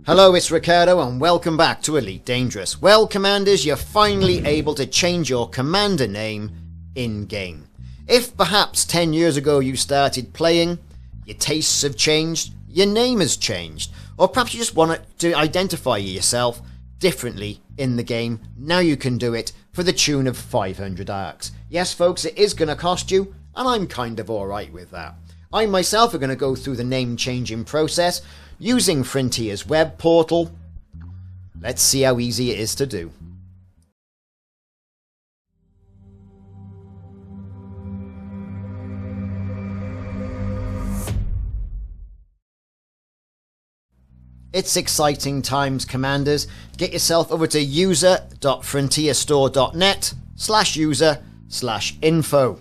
Hello, it's Ricardo and welcome back to Elite Dangerous. Well, Commanders, you're finally able to change your commander name in-game. If perhaps 10 years ago you started playing, your tastes have changed, your name has changed, or perhaps you just want to identify yourself differently in the game, now you can do it for the tune of 500 arcs. Yes, folks, it is going to cost you, and I'm kind of alright with that. I myself are going to go through the name changing process using Frontier's web portal. Let's see how easy it is to do. It's exciting times, Commanders. Get yourself over to user.frontierstore.net/user/info.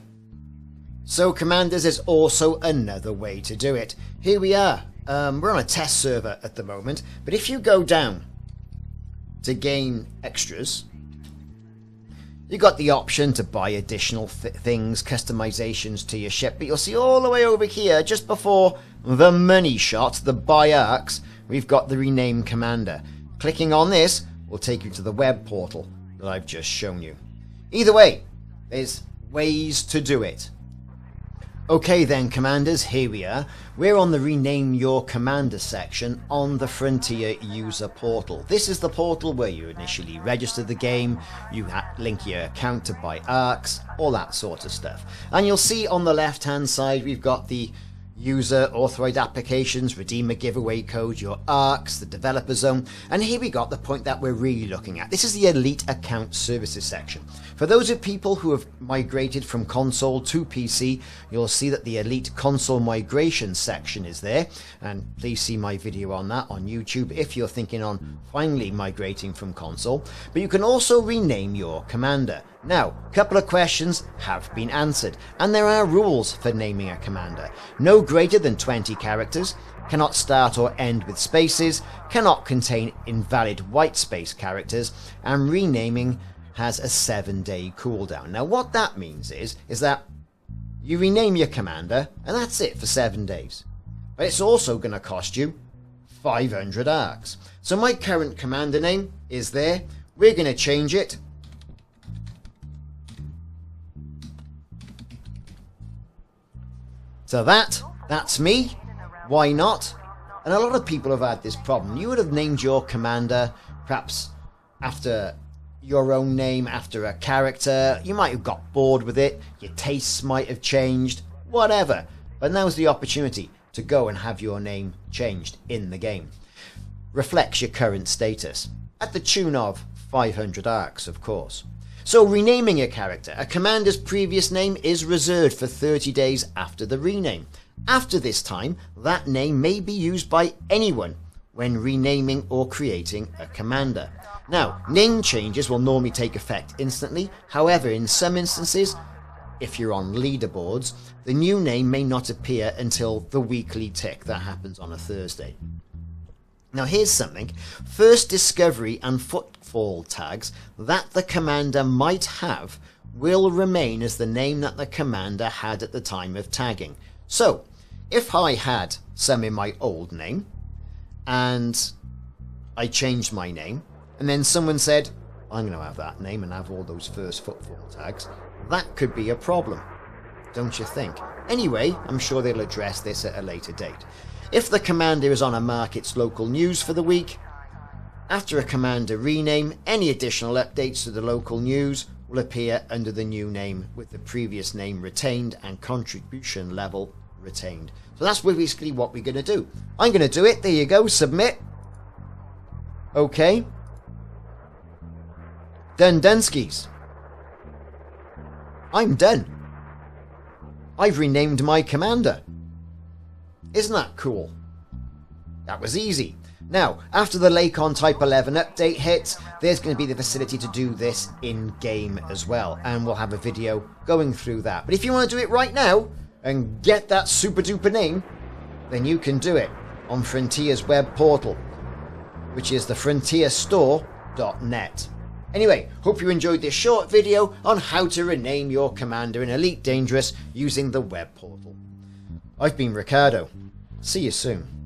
So, Commanders, there's also another way to do it. Here we are. We're on a test server at the moment, but if you go down to gain extras, you got the option to buy additional things, customizations to your ship, but you'll see all the way over here, just before the money shot, the buy arcs, we've got the rename commander. Clicking on this will take you to the web portal that I've just shown you. Either way, there's ways to do it. Okay then, Commanders, here we are. We're on the Rename Your Commander section on the Frontier user portal. This is the portal where you initially register the game, you link your account to buy arcs, all that sort of stuff. And you'll see on the left hand side we've got the user authorized applications, redeem a giveaway code, your arcs, the developer zone, and here we got the point that we're really looking at. This is the Elite Account Services section. For those of people who have migrated from console to PC, you'll see that the Elite Console Migration section is there, and please see my video on that on YouTube if you're thinking on finally migrating from console. But you can also rename your commander. Now, a couple of questions have been answered, and there are rules for naming a commander. No greater than 20 characters, cannot start or end with spaces, cannot contain invalid white space characters, and renaming has a 7-day cooldown. Now, what that means is that you rename your commander, and that's it for 7 days. But it's also going to cost you 500 arcs. So my current commander name is there. We're going to change it. So that's me. Why not? And a lot of people have had this problem. You would have named your commander perhaps after your own name, after a character. You might have got bored with it. Your tastes might have changed. Whatever. But now's the opportunity to go and have your name changed in the game. Reflects your current status. At the tune of 500 arcs, of course. So, renaming a character. A commander's previous name is reserved for 30 days after the rename. After this time, that name may be used by anyone when renaming or creating a commander. Now, name changes will normally take effect instantly. However, in some instances, if you're on leaderboards, the new name may not appear until the weekly tick that happens on a Thursday. Now here's something. First discovery and footfall tags that the commander might have will remain as the name that the commander had at the time of tagging. So, if I had some in my old name, and I changed my name, and then someone said, I'm going to have that name and have all those first footfall tags, that could be a problem, don't you think? Anyway, I'm sure they'll address this at a later date. If the commander is on a market's local news for the week, after a commander rename, any additional updates to the local news will appear under the new name with the previous name retained and contribution level retained. So that's basically what we're going to do. I'm going to do it. There you go. Submit. Okay. Done Dunskies. I'm done. I've renamed my commander. Isn't that cool? That was easy. Now, after the Lakon Type 11 update hits, there's going to be the facility to do this in-game as well, and we'll have a video going through that. But if you want to do it right now, and get that super duper name, then you can do it on Frontier's web portal, which is the frontierstore.net. Anyway, hope you enjoyed this short video on how to rename your commander in Elite Dangerous using the web portal. I've been Ricardo. See you soon.